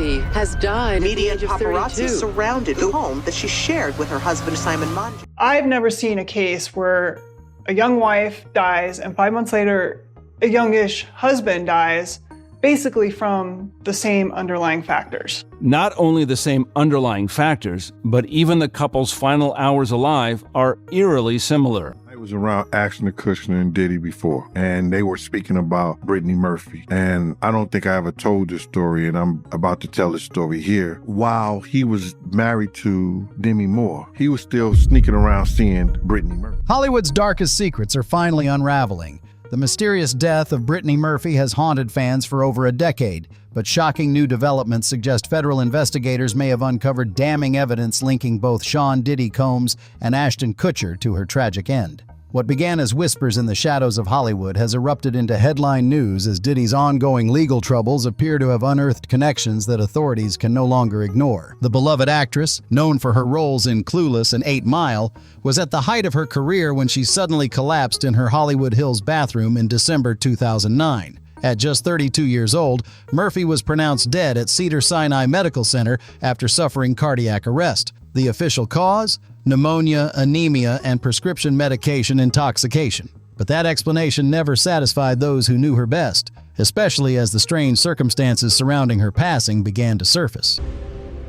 Murphy has died Media at and the age of paparazzi 32. surrounded the home that she shared with her husband, Simon Monja. I've never seen a case where a young wife dies and 5 months later, a youngish husband dies, basically from the same underlying factors. Not only the same underlying factors, but even the couple's final hours alive are eerily similar. I was around Ashton Kutcher and Diddy before, and they were speaking about Brittany Murphy. And I don't think I ever told this story, and I'm about to tell this story here. While he was married to Demi Moore, he was still sneaking around seeing Brittany Murphy. Hollywood's darkest secrets are finally unraveling. The mysterious death of Brittany Murphy has haunted fans for over a decade, but shocking new developments suggest federal investigators may have uncovered damning evidence linking both Sean Diddy Combs and Ashton Kutcher to her tragic end. What began as whispers in the shadows of Hollywood has erupted into headline news as Diddy's ongoing legal troubles appear to have unearthed connections that authorities can no longer ignore. The beloved actress, known for her roles in Clueless and 8 Mile, was at the height of her career when she suddenly collapsed in her Hollywood Hills bathroom in December 2009. At just 32 years old, Murphy was pronounced dead at Cedar Sinai Medical Center after suffering cardiac arrest. The official cause? Pneumonia, anemia, and prescription medication intoxication. But that explanation never satisfied those who knew her best, especially as the strange circumstances surrounding her passing began to surface.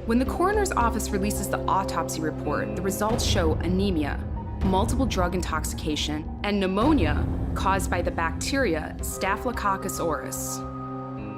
When the coroner's office releases the autopsy report, the results show anemia, multiple drug intoxication, and pneumonia caused by the bacteria Staphylococcus aureus.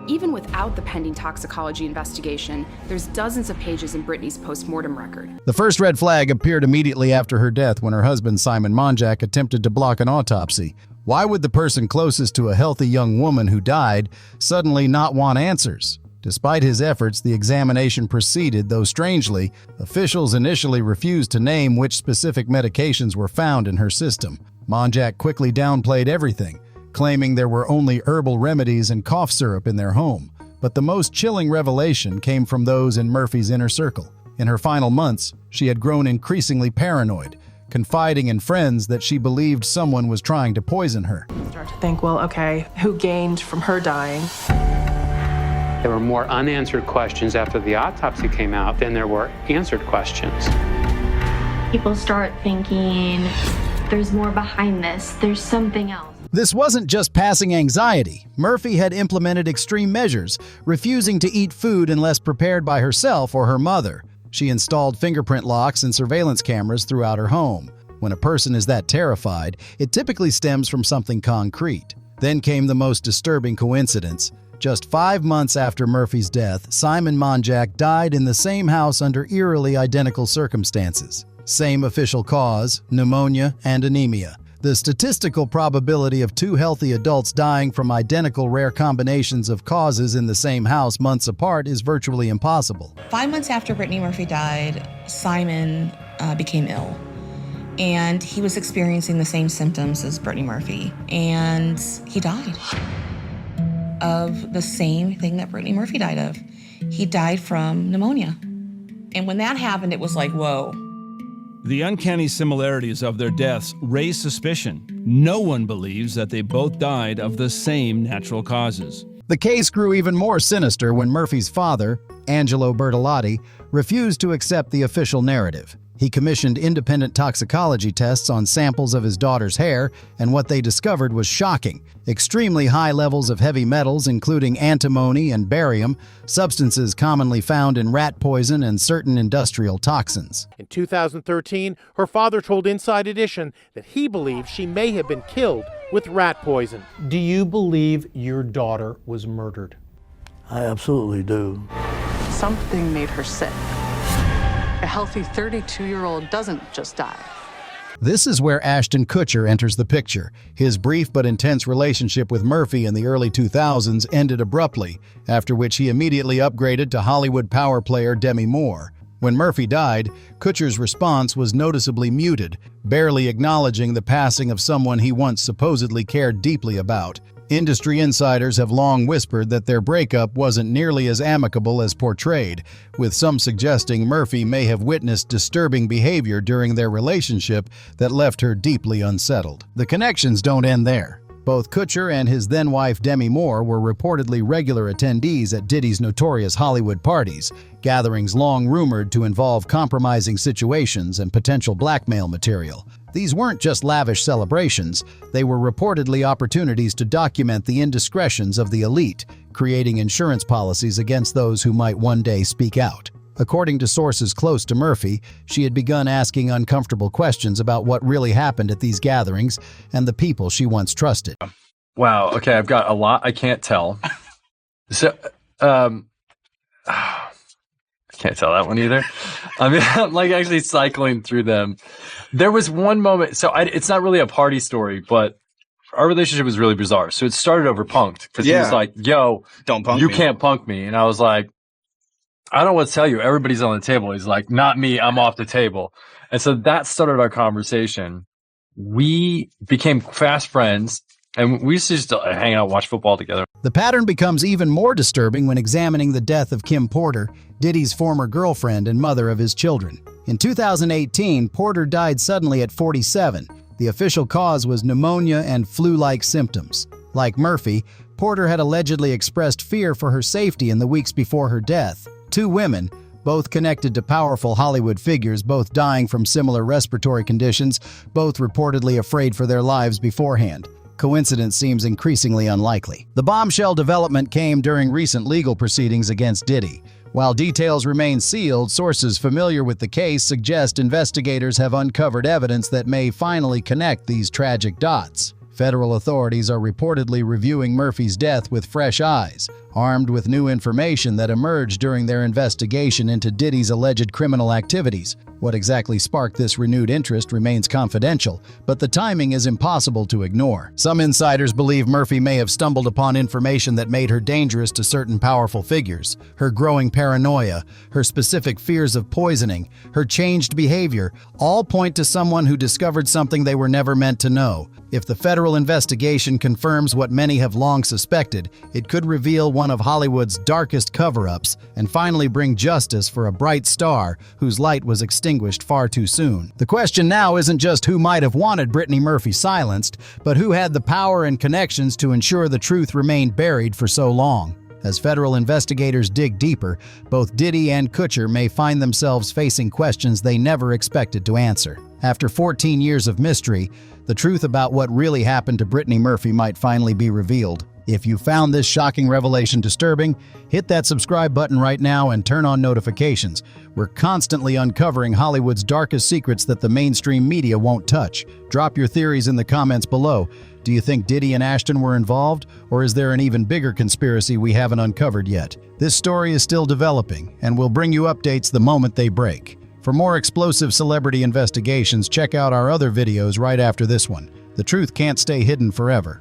Even without the pending toxicology investigation, there's dozens of pages in Brittany's post-mortem record. The first red flag appeared immediately after her death when her husband Simon Monja attempted to block an autopsy. Why would the person closest to a healthy young woman who died suddenly not want answers? Despite his efforts, the examination proceeded, though strangely, officials initially refused to name which specific medications were found in her system. Monja quickly downplayed everything, claiming there were only herbal remedies and cough syrup in their home. But the most chilling revelation came from those in Murphy's inner circle. In her final months, she had grown increasingly paranoid, confiding in friends that she believed someone was trying to poison her. Start to think, well, okay, who gained from her dying? There were more unanswered questions after the autopsy came out than there were answered questions. People start thinking, there's more behind this, there's something else. This wasn't just passing anxiety. Murphy had implemented extreme measures, refusing to eat food unless prepared by herself or her mother. She installed fingerprint locks and surveillance cameras throughout her home. When a person is that terrified, it typically stems from something concrete. Then came the most disturbing coincidence. Just 5 months after Murphy's death, Simon Monja died in the same house under eerily identical circumstances. Same official cause, pneumonia and anemia. The statistical probability of 2 healthy adults dying from identical rare combinations of causes in the same house months apart is virtually impossible. 5 months after Brittany Murphy died, Simon became ill. And he was experiencing the same symptoms as Brittany Murphy. And he died of the same thing that Brittany Murphy died of. He died from pneumonia. And when that happened, it was like, whoa. The uncanny similarities of their deaths raise suspicion. No one believes that they both died of the same natural causes. The case grew even more sinister when Murphy's father, Angelo Bertolotti, refused to accept the official narrative. He commissioned independent toxicology tests on samples of his daughter's hair, and what they discovered was shocking. Extremely high levels of heavy metals, including antimony and barium, substances commonly found in rat poison and certain industrial toxins. In 2013, her father told Inside Edition that he believes she may have been killed with rat poison. Do you believe your daughter was murdered? I absolutely do. Something made her sick. A healthy 32-year-old doesn't just die. This is where Ashton Kutcher enters the picture. His brief but intense relationship with Murphy in the early 2000s ended abruptly, after which he immediately upgraded to Hollywood power player Demi Moore. When Murphy died, Kutcher's response was noticeably muted, barely acknowledging the passing of someone he once supposedly cared deeply about. Industry insiders have long whispered that their breakup wasn't nearly as amicable as portrayed, with some suggesting Murphy may have witnessed disturbing behavior during their relationship that left her deeply unsettled. The connections don't end there. Both Kutcher and his then-wife Demi Moore were reportedly regular attendees at Diddy's notorious Hollywood parties, gatherings long rumored to involve compromising situations and potential blackmail material. These weren't just lavish celebrations, they were reportedly opportunities to document the indiscretions of the elite, creating insurance policies against those who might one day speak out. According to sources close to Murphy, she had begun asking uncomfortable questions about what really happened at these gatherings and the people she once trusted. Wow, okay, I've got a lot I can't tell. So, I can't tell that one either. I mean, I'm like actually cycling through them. There was one moment, so it's not really a party story, but our relationship was really bizarre. So it started over punked, because he was like, yo, don't punk you me. can't punk me. And I was like, I don't know what to tell you. Everybody's on the table. He's like, not me. I'm off the table. And so that started our conversation. We became fast friends, and we used to just hang out and watch football together. The pattern becomes even more disturbing when examining the death of Kim Porter, Diddy's former girlfriend and mother of his children. In 2018, Porter died suddenly at 47. The official cause was pneumonia and flu-like symptoms. Like Murphy, Porter had allegedly expressed fear for her safety in the weeks before her death. Two women, both connected to powerful Hollywood figures, both dying from similar respiratory conditions, both reportedly afraid for their lives beforehand. Coincidence seems increasingly unlikely. The bombshell development came during recent legal proceedings against Diddy. While details remain sealed, sources familiar with the case suggest investigators have uncovered evidence that may finally connect these tragic dots. Federal authorities are reportedly reviewing Murphy's death with fresh eyes, armed with new information that emerged during their investigation into Diddy's alleged criminal activities. What exactly sparked this renewed interest remains confidential, but the timing is impossible to ignore. Some insiders believe Murphy may have stumbled upon information that made her dangerous to certain powerful figures. Her growing paranoia, her specific fears of poisoning, her changed behavior, all point to someone who discovered something they were never meant to know. If the federal investigation confirms what many have long suspected, it could reveal one of Hollywood's darkest cover-ups and finally bring justice for a bright star whose light was extinguished far too soon. The question now isn't just who might have wanted Brittany Murphy silenced, but who had the power and connections to ensure the truth remained buried for so long. As federal investigators dig deeper, both Diddy and Kutcher may find themselves facing questions they never expected to answer. After 14 years of mystery, the truth about what really happened to Brittany Murphy might finally be revealed. If you found this shocking revelation disturbing, hit that subscribe button right now and turn on notifications. We're constantly uncovering Hollywood's darkest secrets that the mainstream media won't touch. Drop your theories in the comments below. Do you think Diddy and Ashton were involved, or is there an even bigger conspiracy we haven't uncovered yet? This story is still developing, and we'll bring you updates the moment they break. For more explosive celebrity investigations, check out our other videos right after this one. The truth can't stay hidden forever.